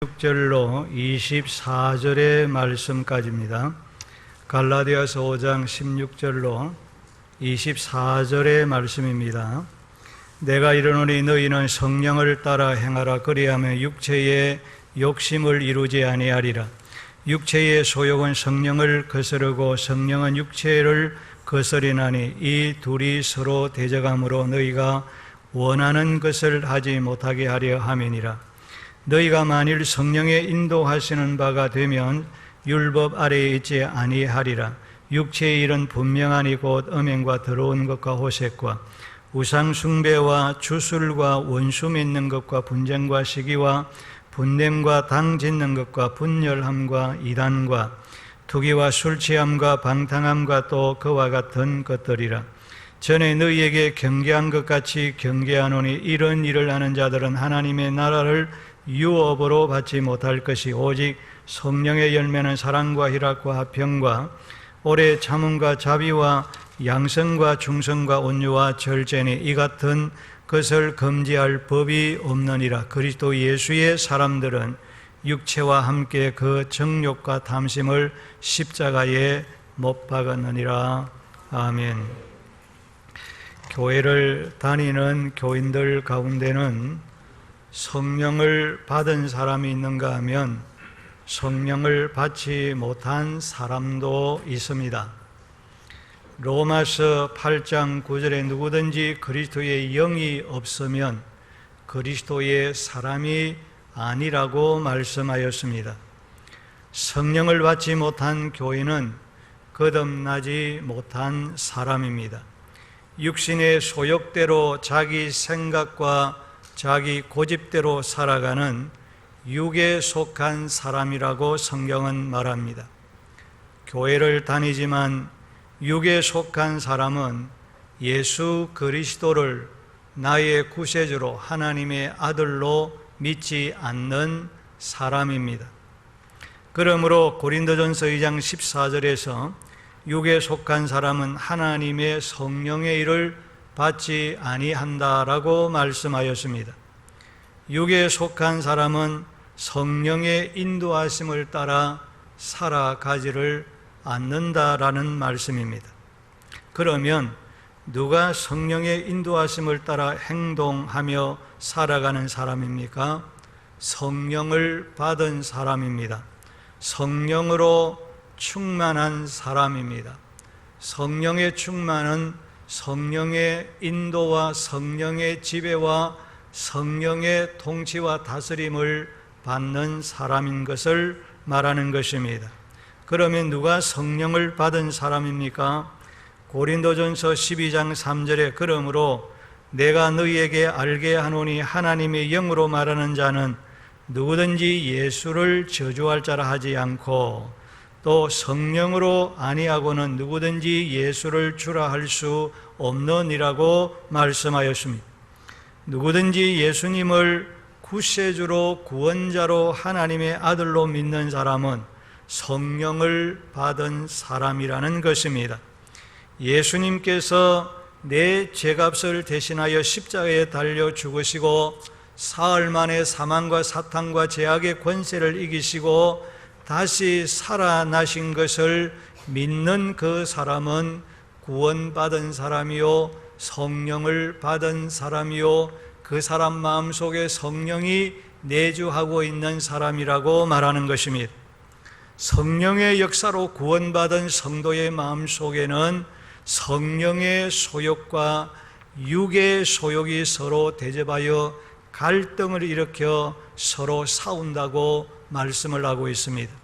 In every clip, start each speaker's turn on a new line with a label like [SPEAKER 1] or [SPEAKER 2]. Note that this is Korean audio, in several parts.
[SPEAKER 1] 16절로 24절의 말씀까지입니다. 갈라디아서 5장 16절로 24절의 말씀입니다. 내가 이르노니 너희는 성령을 따라 행하라. 그리하면 육체의 욕심을 이루지 아니하리라. 육체의 소욕은 성령을 거스르고 성령은 육체를 거스리나니 이 둘이 서로 대적함으로 너희가 원하는 것을 하지 못하게 하려 함이니라. 너희가 만일 성령의 인도하시는 바가 되면 율법 아래에 있지 아니하리라. 육체의 일은 분명하니 곧 음행과 더러운 것과 호색과 우상 숭배와 주술과 원수 맺는 것과 분쟁과 시기와 분냄과 당 짓는 것과 분열함과 이단과 투기와 술 취함과 방탕함과 또 그와 같은 것들이라. 전에 너희에게 경계한 것 같이 경계하노니 이런 일을 하는 자들은 하나님의 나라를 유업으로 받지 못할 것이 오직 성령의 열매는 사랑과 희락과 화평과 오래 참음과 자비와 양성과 충성과 온유와 절제니 이 같은 것을 금지할 법이 없느니라. 그리스도 예수의 사람들은 육체와 함께 그 정욕과 탐심을 십자가에 못 박았느니라. 아멘. 교회를 다니는 교인들 가운데는 성령을 받은 사람이 있는가 하면 성령을 받지 못한 사람도 있습니다. 로마서 8장 9절에 누구든지 그리스도의 영이 없으면 그리스도의 사람이 아니라고 말씀하였습니다. 성령을 받지 못한 교인은 거듭나지 못한 사람입니다. 육신의 소욕대로 자기 생각과 자기 고집대로 살아가는 육에 속한 사람이라고 성경은 말합니다. 교회를 다니지만 육에 속한 사람은 예수 그리스도를 나의 구세주로 하나님의 아들로 믿지 않는 사람입니다. 그러므로 고린도전서 2장 14절에서 육에 속한 사람은 하나님의 성령의 일을 받지 아니한다라고 말씀하였습니다. 육에 속한 사람은 성령의 인도하심을 따라 살아가지를 않는다라는 말씀입니다. 그러면 누가 성령의 인도하심을 따라 행동하며 살아가는 사람입니까? 성령을 받은 사람입니다. 성령으로 충만한 사람입니다. 성령의 충만은 성령의 인도와 성령의 지배와 성령의 통치와 다스림을 받는 사람인 것을 말하는 것입니다. 그러면 누가 성령을 받은 사람입니까? 고린도전서 12장 3절에 그러므로 내가 너희에게 알게 하노니 하나님의 영으로 말하는 자는 누구든지 예수를 저주할 자라 하지 않고 또 성령으로 아니하고는 누구든지 예수를 주라 할 수 없느니라고 말씀하였습니다. 누구든지 예수님을 구세주로 구원자로 하나님의 아들로 믿는 사람은 성령을 받은 사람이라는 것입니다. 예수님께서 내 죄값을 대신하여 십자가에 달려 죽으시고 사흘 만에 사망과 사탄과 죄악의 권세를 이기시고 다시 살아나신 것을 믿는 그 사람은 구원받은 사람이요 성령을 받은 사람이요 그 사람 마음속에 성령이 내주하고 있는 사람이라고 말하는 것입니다. 성령의 역사로 구원받은 성도의 마음속에는 성령의 소욕과 육의 소욕이 서로 대접하여 갈등을 일으켜 서로 싸운다고 말씀을 하고 있습니다.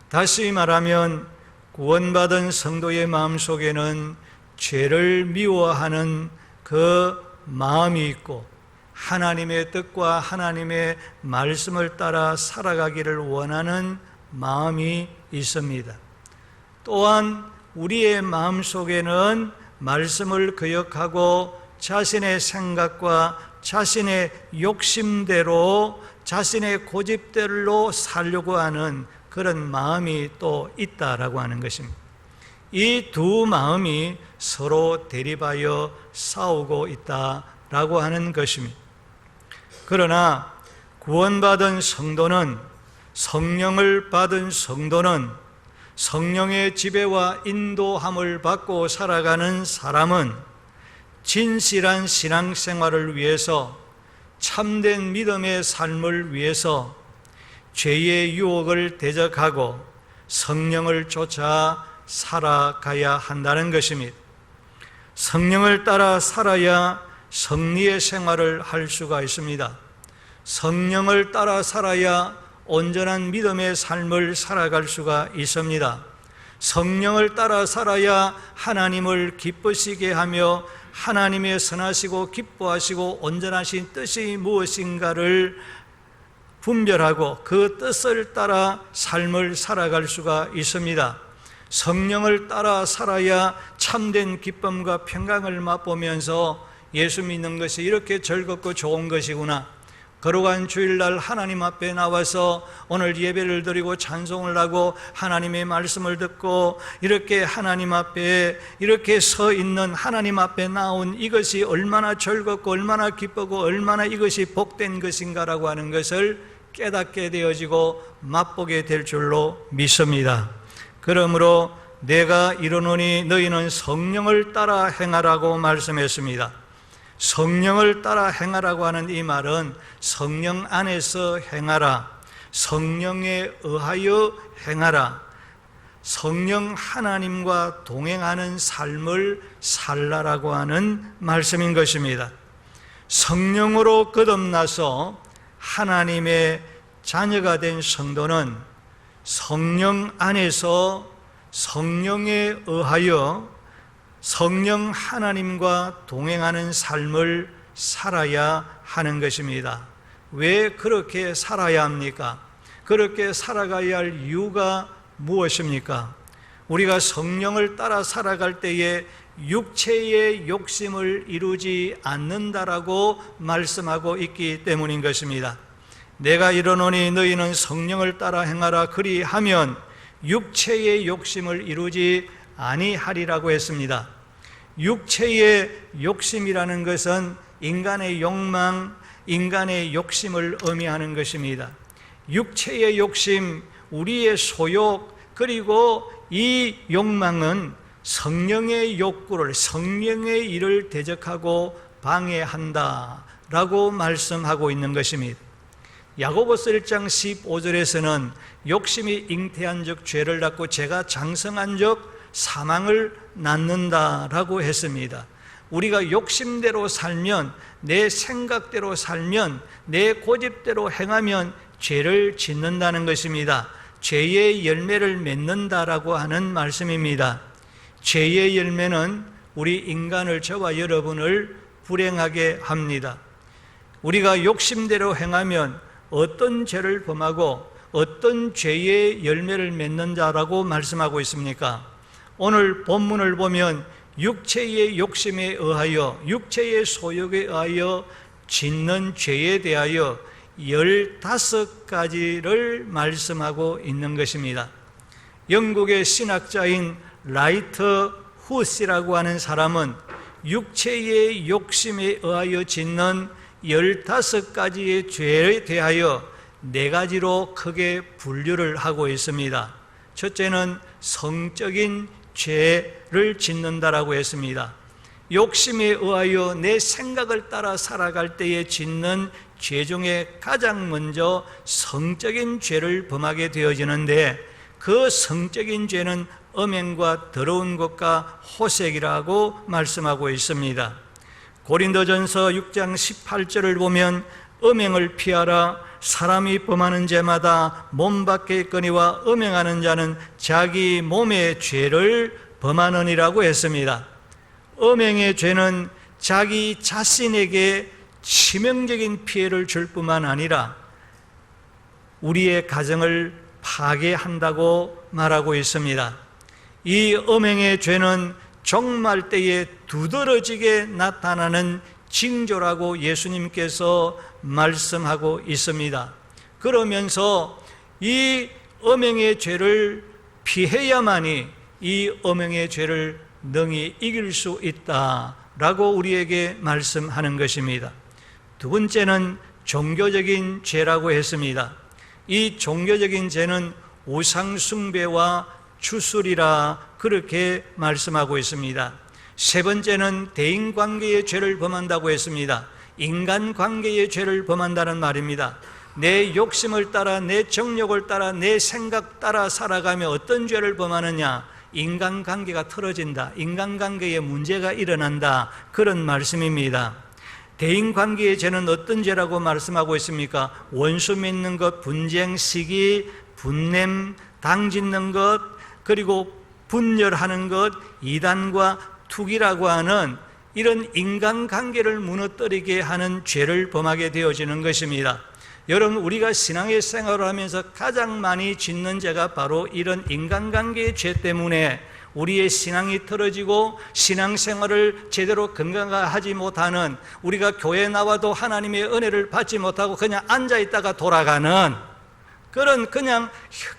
[SPEAKER 1] 다시 말하면 구원받은 성도의 마음속에는 죄를 미워하는 그 마음이 있고 하나님의 뜻과 하나님의 말씀을 따라 살아가기를 원하는 마음이 있습니다. 또한 우리의 마음속에는 말씀을 거역하고 자신의 생각과 자신의 욕심대로 자신의 고집대로 살려고 하는 그런 마음이 또 있다라고 하는 것입니다. 이 두 마음이 서로 대립하여 싸우고 있다라고 하는 것입니다. 그러나 구원받은 성도는, 성령을 받은 성도는, 성령의 지배와 인도함을 받고 살아가는 사람은 진실한 신앙생활을 위해서, 참된 믿음의 삶을 위해서 죄의 유혹을 대적하고 성령을 쫓아 살아가야 한다는 것입니다. 성령을 따라 살아야 성리의 생활을 할 수가 있습니다. 성령을 따라 살아야 온전한 믿음의 삶을 살아갈 수가 있습니다. 성령을 따라 살아야 하나님을 기쁘시게 하며 하나님의 선하시고 기뻐하시고 온전하신 뜻이 무엇인가를 분별하고 그 뜻을 따라 삶을 살아갈 수가 있습니다. 성령을 따라 살아야 참된 기쁨과 평강을 맛보면서 예수 믿는 것이 이렇게 즐겁고 좋은 것이구나, 거룩한 주일날 하나님 앞에 나와서 오늘 예배를 드리고 찬송을 하고 하나님의 말씀을 듣고 이렇게 하나님 앞에 이렇게 서 있는, 하나님 앞에 나온 이것이 얼마나 즐겁고 얼마나 기쁘고 얼마나 이것이 복된 것인가라고 하는 것을 깨닫게 되어지고 맛보게 될 줄로 믿습니다. 그러므로 내가 이르노니 너희는 성령을 따라 행하라고 말씀했습니다. 성령을 따라 행하라고 하는 이 말은 성령 안에서 행하라, 성령에 의하여 행하라, 성령 하나님과 동행하는 삶을 살라라고 하는 말씀인 것입니다. 성령으로 거듭나서 하나님의 자녀가 된 성도는 성령 안에서 성령에 의하여 성령 하나님과 동행하는 삶을 살아야 하는 것입니다. 왜 그렇게 살아야 합니까? 그렇게 살아가야 할 이유가 무엇입니까? 우리가 성령을 따라 살아갈 때에 육체의 욕심을 이루지 않는다라고 말씀하고 있기 때문인 것입니다. 내가 이르노니 너희는 성령을 따라 행하라, 그리하면 육체의 욕심을 이루지 아니하리라고 했습니다. 육체의 욕심이라는 것은 인간의 욕망, 인간의 욕심을 의미하는 것입니다. 육체의 욕심, 우리의 소욕, 그리고 이 욕망은 성령의 욕구를, 성령의 일을 대적하고 방해한다라고 말씀하고 있는 것입니다. 야고보서 1장 15절에서는 욕심이 잉태한 적 죄를 낳고 죄가 장성한 적 사망을 낳는다라고 했습니다. 우리가 욕심대로 살면, 내 생각대로 살면, 내 고집대로 행하면 죄를 짓는다는 것입니다. 죄의 열매를 맺는다라고 하는 말씀입니다. 죄의 열매는 우리 인간을, 저와 여러분을 불행하게 합니다. 우리가 욕심대로 행하면 어떤 죄를 범하고 어떤 죄의 열매를 맺는 자라고 말씀하고 있습니까? 오늘 본문을 보면 육체의 욕심에 의하여, 육체의 소욕에 의하여 짓는 죄에 대하여 15가지를 말씀하고 있는 것입니다. 영국의 신학자인 라이트 후스라고 하는 사람은 육체의 욕심에 의하여 짓는 15가지의 죄에 대하여 4가지로 크게 분류를 하고 있습니다. 첫째는 성적인 죄를 짓는다라고 했습니다. 욕심에 의하여 내 생각을 따라 살아갈 때에 짓는 죄 중에 가장 먼저 성적인 죄를 범하게 되어지는데, 그 성적인 죄는 음행과 더러운 것과 호색이라고 말씀하고 있습니다. 고린도전서 6장 18절을 보면 음행을 피하라, 사람이 범하는 죄마다 몸 밖에 있거니와 음행하는 자는 자기 몸의 죄를 범하느니라고 했습니다. 음행의 죄는 자기 자신에게 치명적인 피해를 줄 뿐만 아니라 우리의 가정을 파괴한다고 말하고 있습니다. 이 음행의 죄는 종말 때에 두드러지게 나타나는 징조라고 예수님께서 말씀하고 있습니다. 그러면서 이 음행의 죄를 피해야만이 이 음행의 죄를 능히 이길 수 있다라고 우리에게 말씀하는 것입니다. 두 번째는 종교적인 죄라고 했습니다. 이 종교적인 죄는 우상숭배와 주술이라 그렇게 말씀하고 있습니다. 세 번째는 대인관계의 죄를 범한다고 했습니다. 인간관계의 죄를 범한다는 말입니다. 내 욕심을 따라, 내 정욕을 따라, 내 생각 따라 살아가며 어떤 죄를 범하느냐? 인간관계가 틀어진다, 인간관계에 문제가 일어난다, 그런 말씀입니다. 대인관계의 죄는 어떤 죄라고 말씀하고 있습니까? 원수 맺는 것, 분쟁, 시기, 분냄, 당짓는 것, 그리고 분열하는 것, 이단과 투기라고 하는 이런 인간관계를 무너뜨리게 하는 죄를 범하게 되어지는 것입니다. 여러분, 우리가 신앙의 생활을 하면서 가장 많이 짓는 죄가 바로 이런 인간관계의 죄 때문에 우리의 신앙이 틀어지고 신앙생활을 제대로 건강하지 못하는, 우리가 교회에 나와도 하나님의 은혜를 받지 못하고 그냥 앉아있다가 돌아가는 그런, 그냥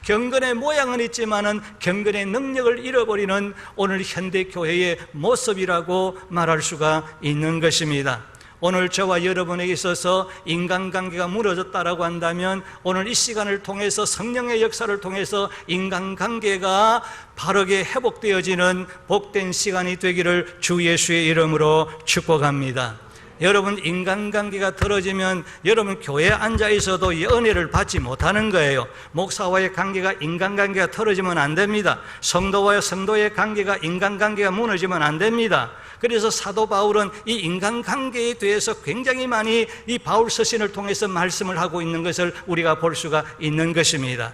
[SPEAKER 1] 경건의 모양은 있지만은 경건의 능력을 잃어버리는 오늘 현대교회의 모습이라고 말할 수가 있는 것입니다. 오늘 저와 여러분에게 있어서 인간관계가 무너졌다라고 한다면 오늘 이 시간을 통해서 성령의 역사를 통해서 인간관계가 바르게 회복되어지는 복된 시간이 되기를 주 예수의 이름으로 축복합니다. 여러분, 인간관계가 틀어지면 여러분 교회에 앉아 있어도 이 은혜를 받지 못하는 거예요. 목사와의 관계가, 인간관계가 틀어지면 안 됩니다. 성도와의 성도의 관계가, 인간관계가 무너지면 안 됩니다. 그래서 사도 바울은 이 인간관계에 대해서 굉장히 많이 이 바울 서신을 통해서 말씀을 하고 있는 것을 우리가 볼 수가 있는 것입니다.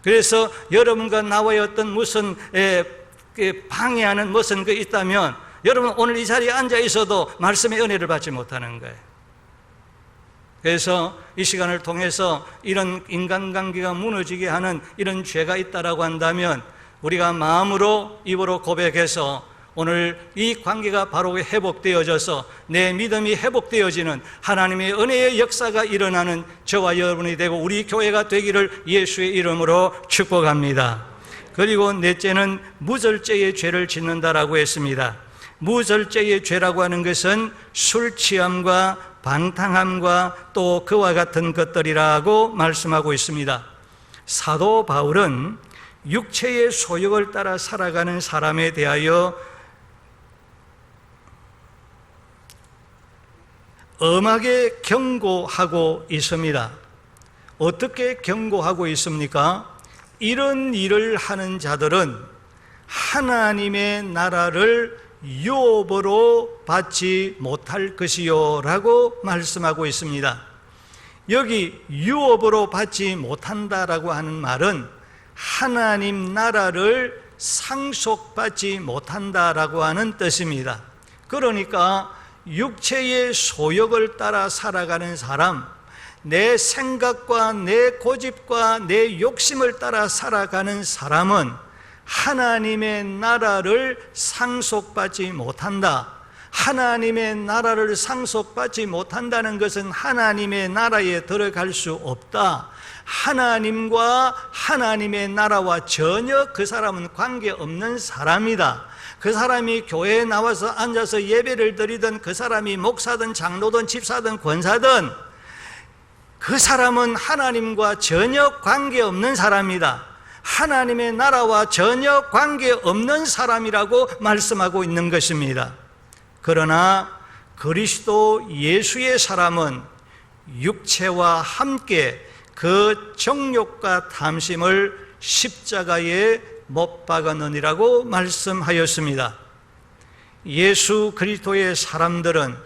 [SPEAKER 1] 그래서 여러분과 나와의 어떤 무슨 방해하는 무슨 거 있다면 여러분 오늘 이 자리에 앉아 있어도 말씀의 은혜를 받지 못하는 거예요. 그래서 이 시간을 통해서 이런 인간관계가 무너지게 하는 이런 죄가 있다라고 한다면 우리가 마음으로, 입으로 고백해서 오늘 이 관계가 바로 회복되어져서 내 믿음이 회복되어지는 하나님의 은혜의 역사가 일어나는 저와 여러분이 되고 우리 교회가 되기를 예수의 이름으로 축복합니다. 그리고 넷째는 무절제의 죄를 짓는다라고 했습니다. 무절제의 죄라고 하는 것은 술 취함과 방탕함과 또 그와 같은 것들이라고 말씀하고 있습니다. 사도 바울은 육체의 소욕을 따라 살아가는 사람에 대하여 엄하게 경고하고 있습니다. 어떻게 경고하고 있습니까? 이런 일을 하는 자들은 하나님의 나라를 유업으로 받지 못할 것이요 라고 말씀하고 있습니다. 여기 유업으로 받지 못한다라고 하는 말은 하나님 나라를 상속받지 못한다라고 하는 뜻입니다. 그러니까 육체의 소욕을 따라 살아가는 사람, 내 생각과 내 고집과 내 욕심을 따라 살아가는 사람은 하나님의 나라를 상속받지 못한다. 하나님의 나라를 상속받지 못한다는 것은 하나님의 나라에 들어갈 수 없다. 하나님과 하나님의 나라와 전혀 그 사람은 관계없는 사람이다. 그 사람이 교회에 나와서 앉아서 예배를 드리든, 그 사람이 목사든 장로든 집사든 권사든, 그 사람은 하나님과 전혀 관계없는 사람이다. 하나님의 나라와 전혀 관계없는 사람이라고 말씀하고 있는 것입니다. 그러나 그리스도 예수의 사람은 육체와 함께 그 정욕과 탐심을 십자가에 못 박았느니라고 말씀하였습니다. 예수 그리스도의 사람들은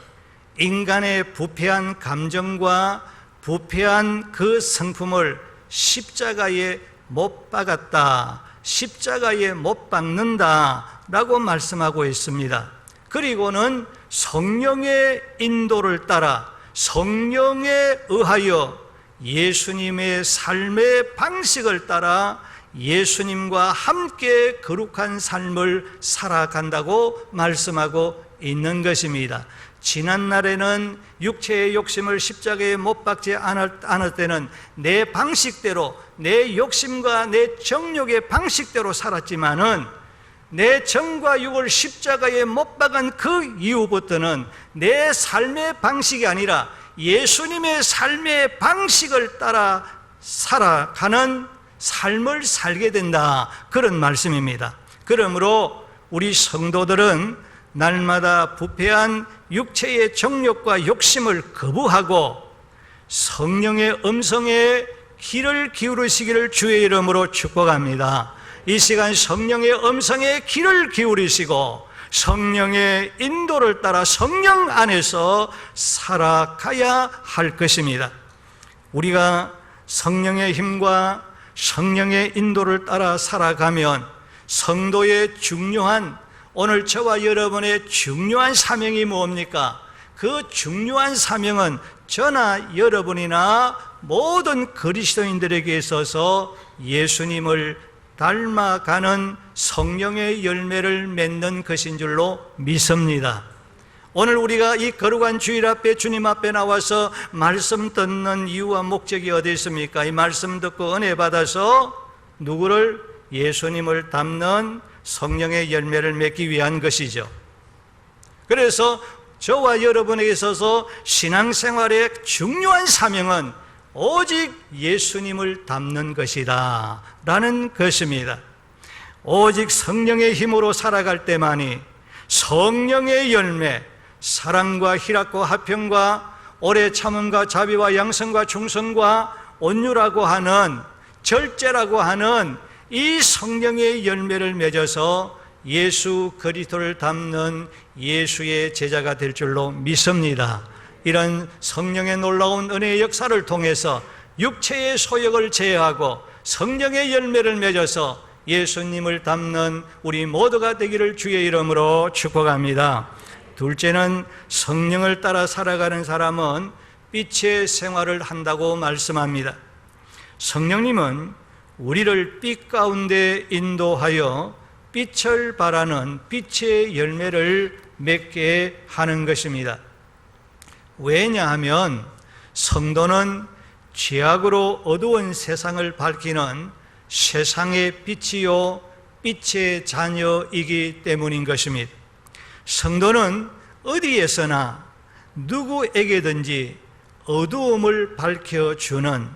[SPEAKER 1] 인간의 부패한 감정과 부패한 그 성품을 십자가에 못 박았다, 십자가에 못 박는다 라고 말씀하고 있습니다. 그리고는 성령의 인도를 따라 성령에 의하여 예수님의 삶의 방식을 따라 예수님과 함께 거룩한 삶을 살아간다고 말씀하고 있는 것입니다. 지난날에는 육체의 욕심을 십자가에 못 박지 않을 때는 내 방식대로, 내 욕심과 내 정욕의 방식대로 살았지만은 내 정과 육을 십자가에 못 박은 그 이후부터는 내 삶의 방식이 아니라 예수님의 삶의 방식을 따라 살아가는 삶을 살게 된다, 그런 말씀입니다. 그러므로 우리 성도들은 날마다 부패한 육체의 정욕과 욕심을 거부하고 성령의 음성에 귀를 기울이시기를 주의 이름으로 축복합니다. 이 시간 성령의 음성에 귀를 기울이시고 성령의 인도를 따라 성령 안에서 살아가야 할 것입니다. 우리가 성령의 힘과 성령의 인도를 따라 살아가면 성도의 중요한, 오늘 저와 여러분의 중요한 사명이 뭡니까? 그 중요한 사명은 저나 여러분이나 모든 그리스도인들에게 있어서 예수님을 닮아가는 성령의 열매를 맺는 것인 줄로 믿습니다. 오늘 우리가 이 거룩한 주일 앞에 주님 앞에 나와서 말씀 듣는 이유와 목적이 어디 있습니까? 이 말씀 듣고 은혜 받아서 누구를? 예수님을 닮는 성령의 열매를 맺기 위한 것이죠. 그래서 저와 여러분에게 있어서 신앙생활의 중요한 사명은 오직 예수님을 닮는 것이다 라는 것입니다. 오직 성령의 힘으로 살아갈 때만이 성령의 열매, 사랑과 희락과 화평과 오래 참음과 자비와 양성과 충성과 온유라고 하는, 절제라고 하는 이 성령의 열매를 맺어서 예수 그리스도를 닮는 예수의 제자가 될 줄로 믿습니다. 이런 성령의 놀라운 은혜의 역사를 통해서 육체의 소욕을 제어하고 성령의 열매를 맺어서 예수님을 닮는 우리 모두가 되기를 주의 이름으로 축복합니다. 둘째는 성령을 따라 살아가는 사람은 빛의 생활을 한다고 말씀합니다. 성령님은 우리를 빛 가운데 인도하여 빛을 발하는 빛의 열매를 맺게 하는 것입니다. 왜냐하면 성도는 죄악으로 어두운 세상을 밝히는 세상의 빛이요 빛의 자녀이기 때문인 것입니다. 성도는 어디에서나 누구에게든지 어두움을 밝혀주는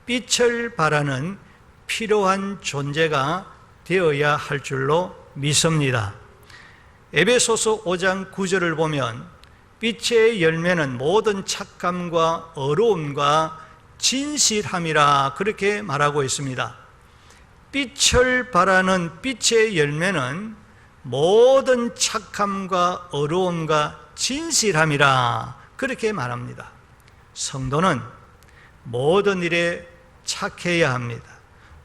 [SPEAKER 1] 빛을 발하는 필요한 존재가 되어야 할 줄로 믿습니다. 에베소서 5장 9절을 보면 빛의 열매는 모든 착함과 어로움과 진실함이라 그렇게 말하고 있습니다. 빛을 발하는 빛의 열매는 모든 착함과 어로움과 진실함이라 그렇게 말합니다. 성도는 모든 일에 착해야 합니다.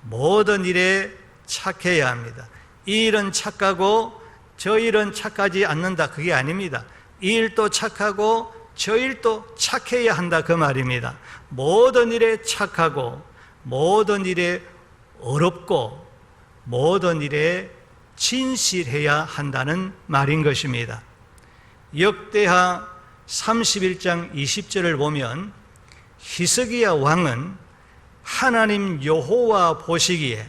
[SPEAKER 1] 모든 일에 착해야 합니다. 이 일은 착하고 저 일은 착하지 않는다, 그게 아닙니다. 이 일도 착하고 저 일도 착해야 한다, 그 말입니다. 모든 일에 착하고 모든 일에 어렵고 모든 일에 진실해야 한다는 말인 것입니다. 역대하 31장 20절을 보면 히스기야 왕은 하나님 여호와 보시기에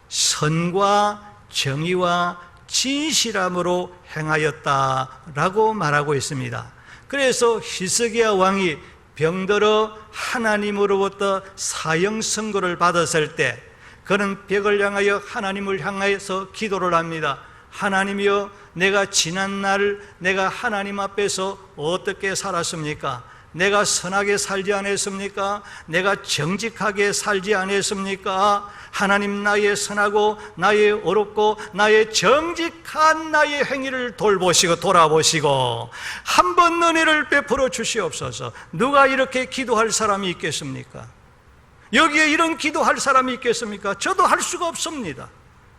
[SPEAKER 1] 선과 정의와 진실함으로 행하였다라고 말하고 있습니다. 그래서 히스기야 왕이 병들어 하나님으로부터 사형 선고를 받았을 때 그는 벽을 향하여 하나님을 향해서 기도를 합니다. 하나님이여, 내가 지난날 내가 하나님 앞에서 어떻게 살았습니까? 내가 선하게 살지 않았습니까? 내가 정직하게 살지 않았습니까? 하나님, 나의 선하고 나의 어렵고 나의 정직한 나의 행위를 돌아보시고 한 번 은혜를 베풀어 주시옵소서. 누가 이렇게 기도할 사람이 있겠습니까? 여기에 이런 기도할 사람이 있겠습니까? 저도 할 수가 없습니다.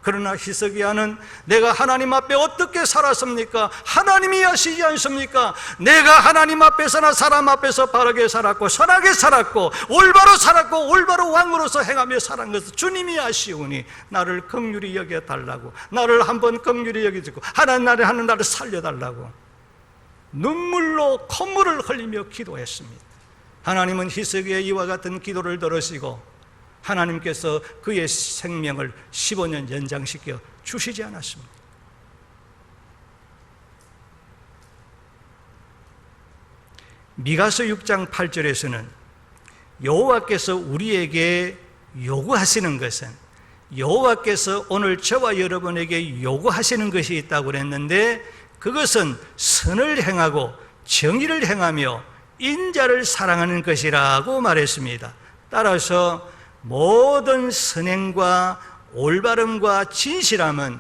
[SPEAKER 1] 그러나 히스기야는 내가 하나님 앞에 어떻게 살았습니까? 하나님이 아시지 않습니까? 내가 하나님 앞에서나 사람 앞에서 바르게 살았고 선하게 살았고 올바로 살았고 올바로 왕으로서 행하며 살은 것을 주님이 아시오니 나를 긍휼히 여겨달라고, 나를 한번 긍휼히 여겨주고 하나님 나를 살려달라고 눈물로 콧물을 흘리며 기도했습니다. 하나님은 히스기야의 이와 같은 기도를 들으시고 하나님께서 그의 생명을 15년 연장시켜 주시지 않았습니다. 미가서 6장 8절에서는 여호와께서 우리에게 요구하시는 것은, 여호와께서 오늘 저와 여러분에게 요구하시는 것이 있다고 그랬는데, 그것은 선을 행하고 정의를 행하며 인자를 사랑하는 것이라고 말했습니다. 따라서 모든 선행과 올바름과 진실함은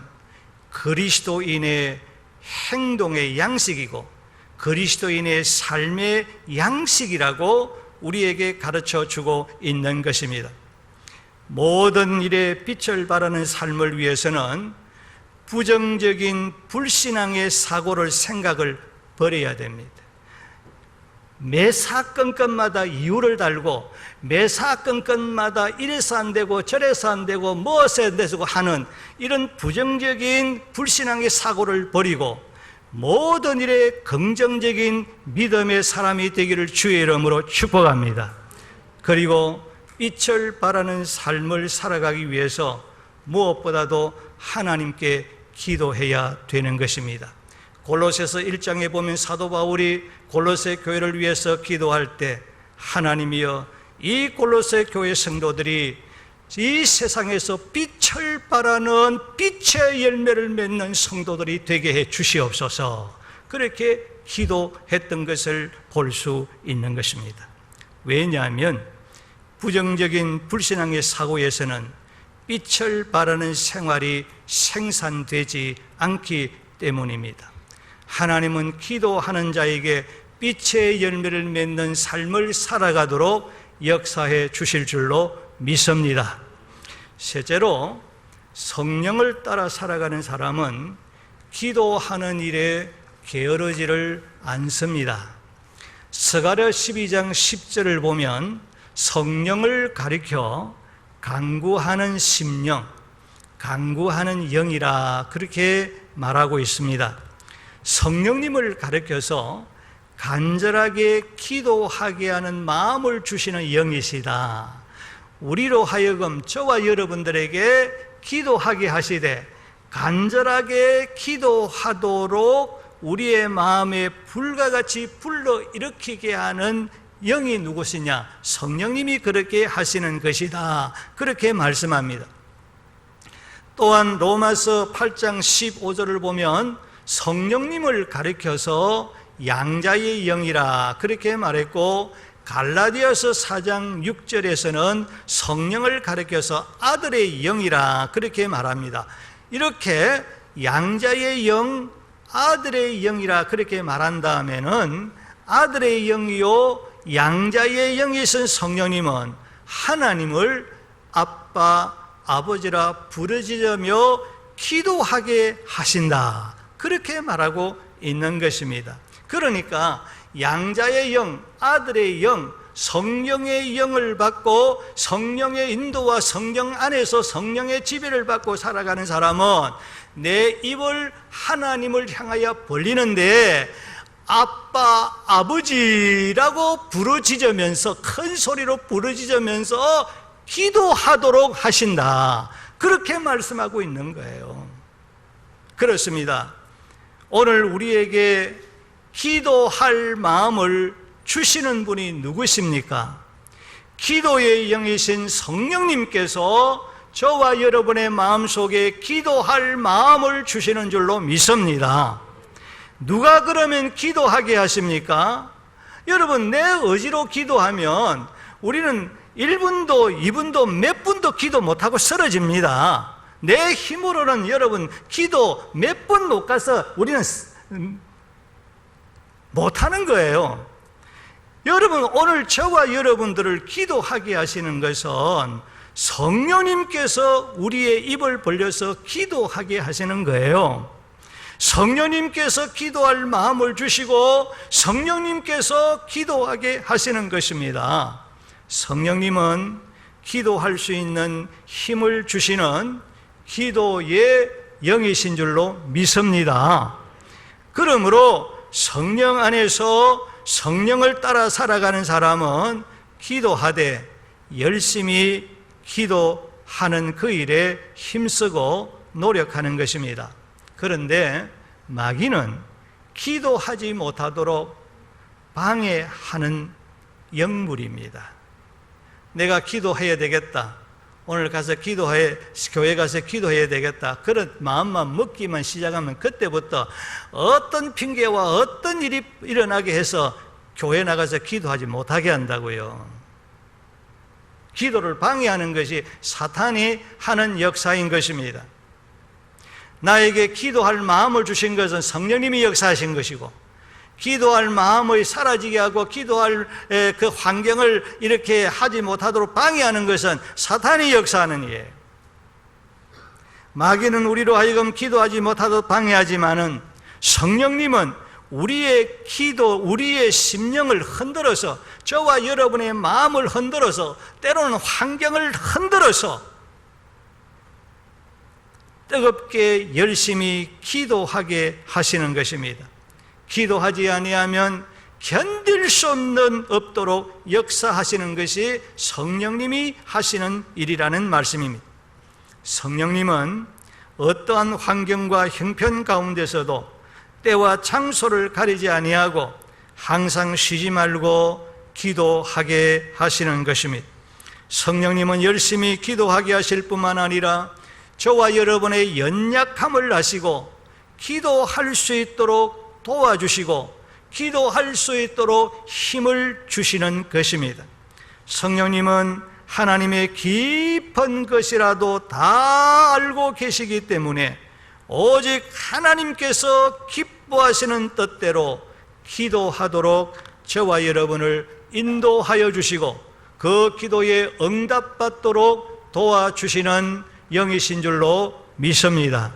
[SPEAKER 1] 그리스도인의 행동의 양식이고 그리스도인의 삶의 양식이라고 우리에게 가르쳐 주고 있는 것입니다. 모든 일에 빛을 발하는 삶을 위해서는 부정적인 불신앙의 사고를, 생각을 버려야 됩니다. 매 사건건마다 이유를 달고 매 사건건마다 이래서 안 되고 저래서 안 되고 무엇에 대해서 하는 이런 부정적인 불신앙의 사고를 버리고 모든 일에 긍정적인 믿음의 사람이 되기를 주의 이름으로 축복합니다. 그리고 빛을 발하는 삶을 살아가기 위해서 무엇보다도 하나님께 기도해야 되는 것입니다. 골로새서 1장에 보면 사도 바울이 골로새 교회를 위해서 기도할 때, 하나님이여 이 골로새 교회 성도들이 이 세상에서 빛을 발하는 빛의 열매를 맺는 성도들이 되게 해 주시옵소서, 그렇게 기도했던 것을 볼 수 있는 것입니다. 왜냐하면 부정적인 불신앙의 사고에서는 빛을 발하는 생활이 생산되지 않기 때문입니다. 하나님은 기도하는 자에게 빛의 열매를 맺는 삶을 살아가도록 역사해 주실 줄로 믿습니다. 실제로 성령을 따라 살아가는 사람은 기도하는 일에 게으르지를 않습니다. 스가랴 12장 10절을 보면 성령을 가리켜 간구하는 심령, 간구하는 영이라 그렇게 말하고 있습니다. 성령님을 가리켜서 간절하게 기도하게 하는 마음을 주시는 영이시다. 우리로 하여금 저와 여러분들에게 기도하게 하시되 간절하게 기도하도록 우리의 마음에 불과 같이 불러일으키게 하는 영이 누구시냐? 성령님이 그렇게 하시는 것이다, 그렇게 말씀합니다. 또한 로마서 8장 15절을 보면 성령님을 가리켜서 양자의 영이라 그렇게 말했고, 갈라디아서 4장 6절에서는 성령을 가리켜서 아들의 영이라 그렇게 말합니다. 이렇게 양자의 영, 아들의 영이라 그렇게 말한 다음에는 아들의 영이요 양자의 영이신 성령님은 하나님을 아빠, 아버지라 부르짖으며 기도하게 하신다, 그렇게 말하고 있는 것입니다. 그러니까 양자의 영, 아들의 영, 성령의 영을 받고 성령의 인도와 성령 안에서 성령의 지배를 받고 살아가는 사람은 내 입을 하나님을 향하여 벌리는데 아빠, 아버지라고 부르짖으면서, 큰 소리로 부르짖으면서 기도하도록 하신다, 그렇게 말씀하고 있는 거예요. 그렇습니다. 오늘 우리에게 기도할 마음을 주시는 분이 누구십니까? 기도의 영이신 성령님께서 저와 여러분의 마음속에 기도할 마음을 주시는 줄로 믿습니다. 누가 그러면 기도하게 하십니까? 여러분, 내 의지로 기도하면 우리는 1분도 2분도 몇 분도 기도 못하고 쓰러집니다. 내 힘으로는 여러분 기도 몇 분 못 가서 우리는 못하는 거예요. 여러분, 오늘 저와 여러분들을 기도하게 하시는 것은 성령님께서 우리의 입을 벌려서 기도하게 하시는 거예요. 성령님께서 기도할 마음을 주시고 성령님께서 기도하게 하시는 것입니다. 성령님은 기도할 수 있는 힘을 주시는 기도의 영이신 줄로 믿습니다. 그러므로 성령 안에서 성령을 따라 살아가는 사람은 기도하되 열심히 기도하는 그 일에 힘쓰고 노력하는 것입니다. 그런데 마귀는 기도하지 못하도록 방해하는 영물입니다. 내가 기도해야 되겠다, 오늘 가서 교회 가서 기도해야 되겠다, 그런 마음만 먹기만 시작하면 그때부터 어떤 핑계와 어떤 일이 일어나게 해서 교회 나가서 기도하지 못하게 한다고요. 기도를 방해하는 것이 사탄이 하는 역사인 것입니다. 나에게 기도할 마음을 주신 것은 성령님이 역사하신 것이고, 기도할 마음을 사라지게 하고 기도할 그 환경을 이렇게 하지 못하도록 방해하는 것은 사탄이 역사하는 일이에요. 마귀는 우리로 하여금 기도하지 못하도록 방해하지만은 성령님은 우리의 기도, 우리의 심령을 흔들어서, 저와 여러분의 마음을 흔들어서, 때로는 환경을 흔들어서 뜨겁게 열심히 기도하게 하시는 것입니다. 기도하지 아니하면 견딜 수 없도록 역사하시는 것이 성령님이 하시는 일이라는 말씀입니다. 성령님은 어떠한 환경과 형편 가운데서도 때와 장소를 가리지 아니하고 항상 쉬지 말고 기도하게 하시는 것입니다. 성령님은 열심히 기도하게 하실 뿐만 아니라 저와 여러분의 연약함을 아시고 기도할 수 있도록 도와주시고 기도할 수 있도록 힘을 주시는 것입니다. 성령님은 하나님의 깊은 것이라도 다 알고 계시기 때문에 오직 하나님께서 기뻐하시는 뜻대로 기도하도록 저와 여러분을 인도하여 주시고 그 기도에 응답받도록 도와주시는 영이신 줄로 믿습니다.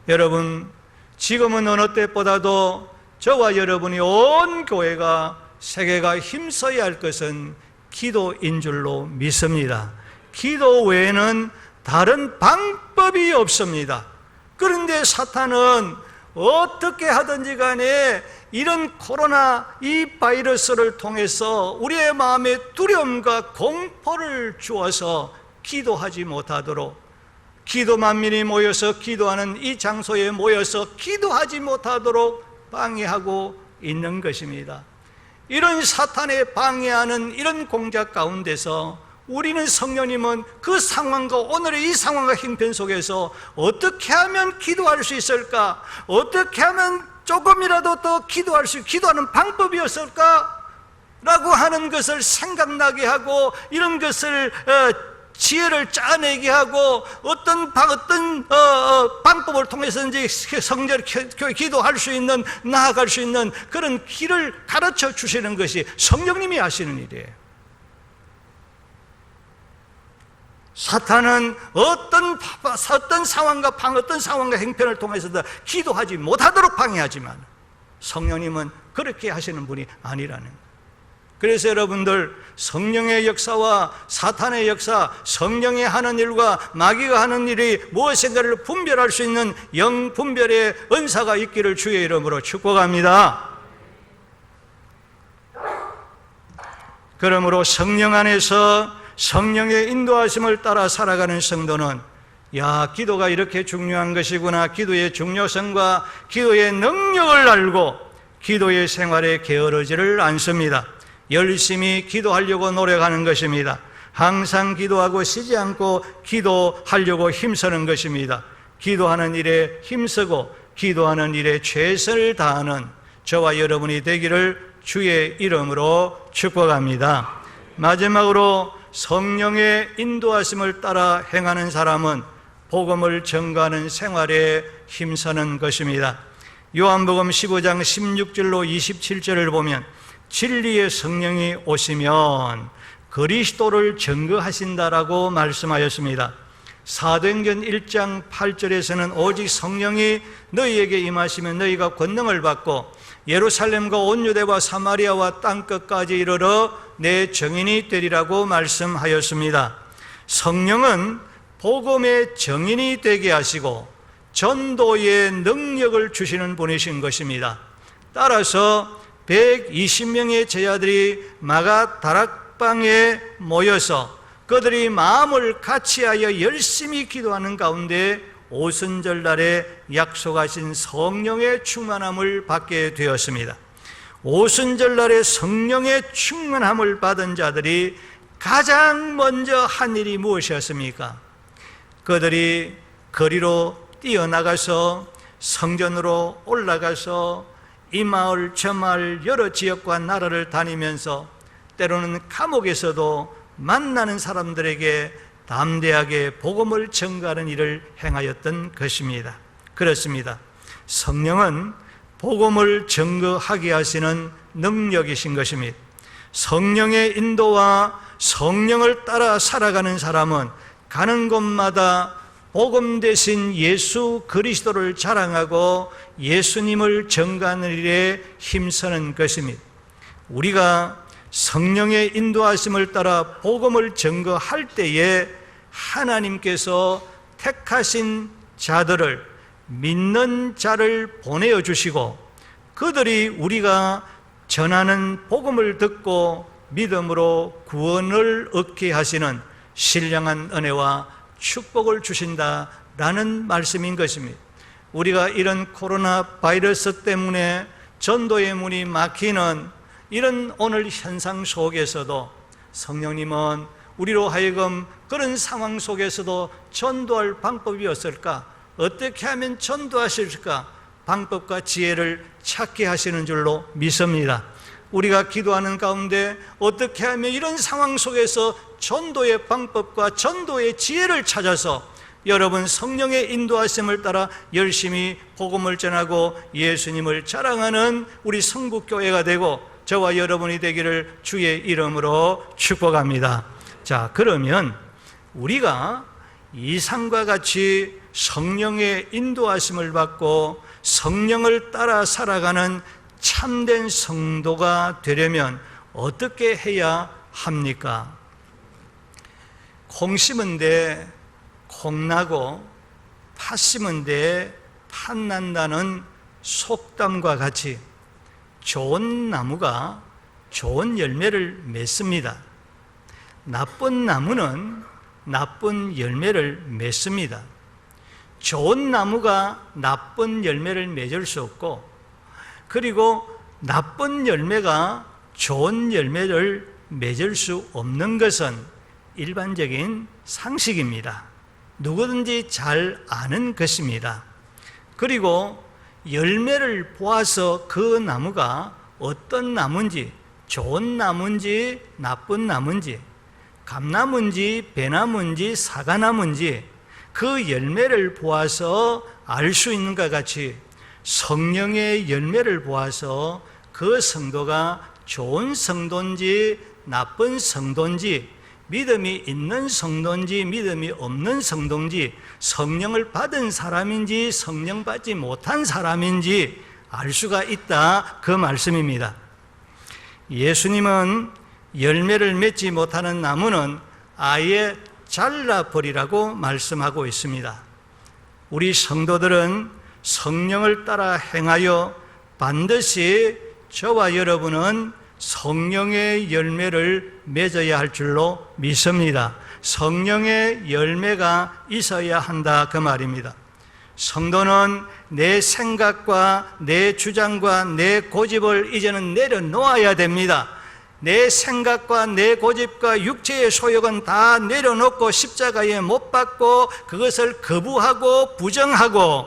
[SPEAKER 1] 여러분, 지금은 어느 때보다도 저와 여러분이 온 교회가, 세계가 힘써야 할 것은 기도인 줄로 믿습니다. 기도 외에는 다른 방법이 없습니다. 그런데 사탄은 어떻게 하든지 간에 이런 코로나 이 바이러스를 통해서 우리의 마음에 두려움과 공포를 주어서 기도하지 못하도록, 기도 만민이 모여서 기도하는 이 장소에 모여서 기도하지 못하도록 방해하고 있는 것입니다. 이런 사탄의 방해하는 이런 공작 가운데서 우리는, 성령님은 그 상황과 오늘의 이 상황과 형편 속에서 어떻게 하면 기도할 수 있을까? 어떻게 하면 조금이라도 더 기도하는 방법이 없을까? 라고 하는 것을 생각나게 하고, 이런 것을 지혜를 짜내게 하고, 어떤 방법을 통해서든지 성결 기도할 수 있는, 나아갈 수 있는 그런 길을 가르쳐 주시는 것이 성령님이 하시는 일이에요. 사탄은 어떤 상황과 형편을 통해서도 기도하지 못하도록 방해하지만 성령님은 그렇게 하시는 분이 아니라는 거예요. 그래서 여러분들, 성령의 역사와 사탄의 역사, 성령이 하는 일과 마귀가 하는 일이 무엇인가를 분별할 수 있는 영분별의 은사가 있기를 주의 이름으로 축복합니다. 그러므로 성령 안에서 성령의 인도하심을 따라 살아가는 성도는, 기도가 이렇게 중요한 것이구나, 기도의 중요성과 기도의 능력을 알고 기도의 생활에 게으르지를 않습니다. 열심히 기도하려고 노력하는 것입니다. 항상 기도하고 쉬지 않고 기도하려고 힘쓰는 것입니다. 기도하는 일에 힘쓰고 기도하는 일에 최선을 다하는 저와 여러분이 되기를 주의 이름으로 축복합니다. 마지막으로, 성령의 인도하심을 따라 행하는 사람은 복음을 전가하는 생활에 힘쓰는 것입니다. 요한복음 15장 16절로 27절을 보면, 진리의 성령이 오시면 그리스도를 증거하신다라고 말씀하였습니다. 사도행전 1장 8절에서는 오직 성령이 너희에게 임하시면 너희가 권능을 받고 예루살렘과 온 유대와 사마리아와 땅끝까지 이르러 내 증인이 되리라고 말씀하였습니다. 성령은 복음의 증인이 되게 하시고 전도의 능력을 주시는 분이신 것입니다. 따라서 120명의 제자들이 마가 다락방에 모여서 그들이 마음을 같이하여 열심히 기도하는 가운데 오순절 날에 약속하신 성령의 충만함을 받게 되었습니다. 오순절날에 성령의 충만함을 받은 자들이 가장 먼저 한 일이 무엇이었습니까? 그들이 거리로 뛰어나가서 성전으로 올라가서 이 마을 저 마을 여러 지역과 나라를 다니면서 때로는 감옥에서도 만나는 사람들에게 담대하게 복음을 전가하는 일을 행하였던 것입니다. 그렇습니다. 성령은 복음을 증거하게 하시는 능력이신 것입니다. 성령의 인도와 성령을 따라 살아가는 사람은 가는 곳마다 복음 대신 예수 그리스도를 자랑하고 예수님을 전가하는 일에 힘쓰는 것입니다. 우리가 성령의 인도하심을 따라 복음을 증거할 때에 하나님께서 택하신 자들을, 믿는 자를 보내어 주시고 그들이 우리가 전하는 복음을 듣고 믿음으로 구원을 얻게 하시는 신령한 은혜와 축복을 주신다라는 말씀인 것입니다. 우리가 이런 코로나 바이러스 때문에 전도의 문이 막히는 이런 오늘 현상 속에서도 성령님은 우리로 하여금 그런 상황 속에서도 전도할 방법이 없을까? 어떻게 하면 전도하실까? 방법과 지혜를 찾게 하시는 줄로 믿습니다. 우리가 기도하는 가운데 어떻게 하면 이런 상황 속에서 전도의 방법과 전도의 지혜를 찾아서 여러분 성령의 인도하심을 따라 열심히 복음을 전하고 예수님을 자랑하는 우리 성북교회가 되고 저와 여러분이 되기를 주의 이름으로 축복합니다. 자, 그러면 우리가 이상과 같이 성령의 인도하심을 받고 성령을 따라 살아가는 참된 성도가 되려면 어떻게 해야 합니까? 콩 심은 데 콩 나고 팥 심은 데 팥 난다는 속담과 같이 좋은 나무가 좋은 열매를 맺습니다. 나쁜 나무는 나쁜 열매를 맺습니다. 좋은 나무가 나쁜 열매를 맺을 수 없고, 그리고 나쁜 열매가 좋은 열매를 맺을 수 없는 것은 일반적인 상식입니다. 누구든지 잘 아는 것입니다. 그리고 열매를 보아서 그 나무가 어떤 나무인지, 좋은 나무인지 나쁜 나무인지, 감나무인지 배나무인지 사과나무인지 그 열매를 보아서 알 수 있는 것 같이 성령의 열매를 보아서 그 성도가 좋은 성도인지 나쁜 성도인지, 믿음이 있는 성도인지 믿음이 없는 성도인지, 성령을 받은 사람인지 성령 받지 못한 사람인지 알 수가 있다, 그 말씀입니다. 예수님은 열매를 맺지 못하는 나무는 아예 잘라버리라고 말씀하고 있습니다. 우리 성도들은 성령을 따라 행하여 반드시 저와 여러분은 성령의 열매를 맺어야 할 줄로 믿습니다. 성령의 열매가 있어야 한다, 그 말입니다. 성도는 내 생각과 내 주장과 내 고집을 이제는 내려놓아야 됩니다. 내 생각과 내 고집과 육체의 소욕은 다 내려놓고 십자가에 못 박고 그것을 거부하고 부정하고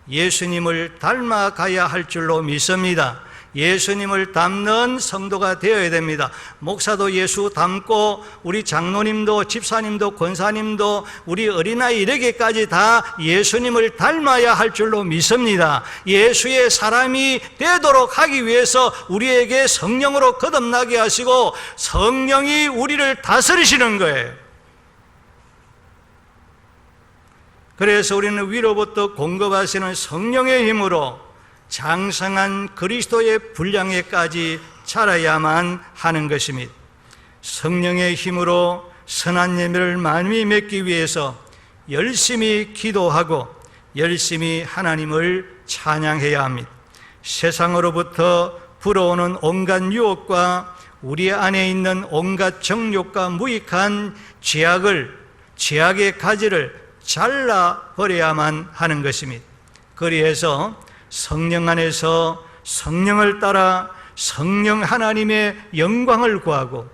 [SPEAKER 1] 예수님을 닮아가야 할 줄로 믿습니다. 예수님을 닮는 성도가 되어야 됩니다. 목사도 예수 닮고 우리 장로님도 집사님도 권사님도 우리 어린아이 이르게까지 다 예수님을 닮아야 할 줄로 믿습니다. 예수의 사람이 되도록 하기 위해서 우리에게 성령으로 거듭나게 하시고 성령이 우리를 다스리시는 거예요. 그래서 우리는 위로부터 공급하시는 성령의 힘으로 장성한 그리스도의 분량에까지 자라야만 하는 것입니다. 성령의 힘으로 선한 예배를 많이 맺기 위해서 열심히 기도하고 열심히 하나님을 찬양해야 합니다. 세상으로부터 불어오는 온갖 유혹과 우리 안에 있는 온갖 정욕과 무익한 죄악의 가지를 잘라버려야만 하는 것입니다. 그리해서 성령 안에서 성령을 따라 성령 하나님의 영광을 구하고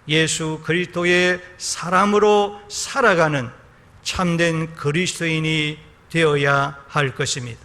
[SPEAKER 1] 예수 그리스도의 사람으로 살아가는 참된 그리스도인이 되어야 할 것입니다.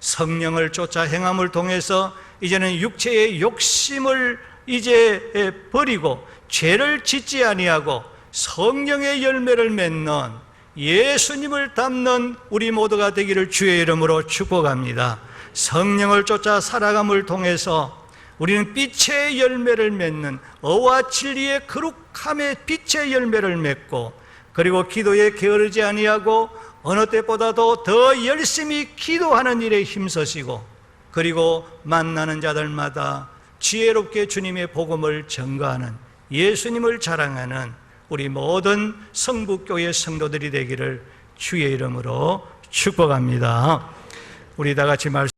[SPEAKER 1] 성령을 쫓아 행함을 통해서 이제는 육체의 욕심을 이제 버리고 죄를 짓지 아니하고 성령의 열매를 맺는 예수님을 닮는 우리 모두가 되기를 주의 이름으로 축복합니다. 성령을 쫓아 살아감을 통해서 우리는 빛의 열매를 맺는 의와 진리의 거룩함의 빛의 열매를 맺고, 그리고 기도에 게으르지 아니하고 어느 때보다도 더 열심히 기도하는 일에 힘쓰시고, 그리고 만나는 자들마다 지혜롭게 주님의 복음을 전가하는, 예수님을 자랑하는 우리 모든 성북교회 성도들이 되기를 주의 이름으로 축복합니다. 우리 다 같이 말씀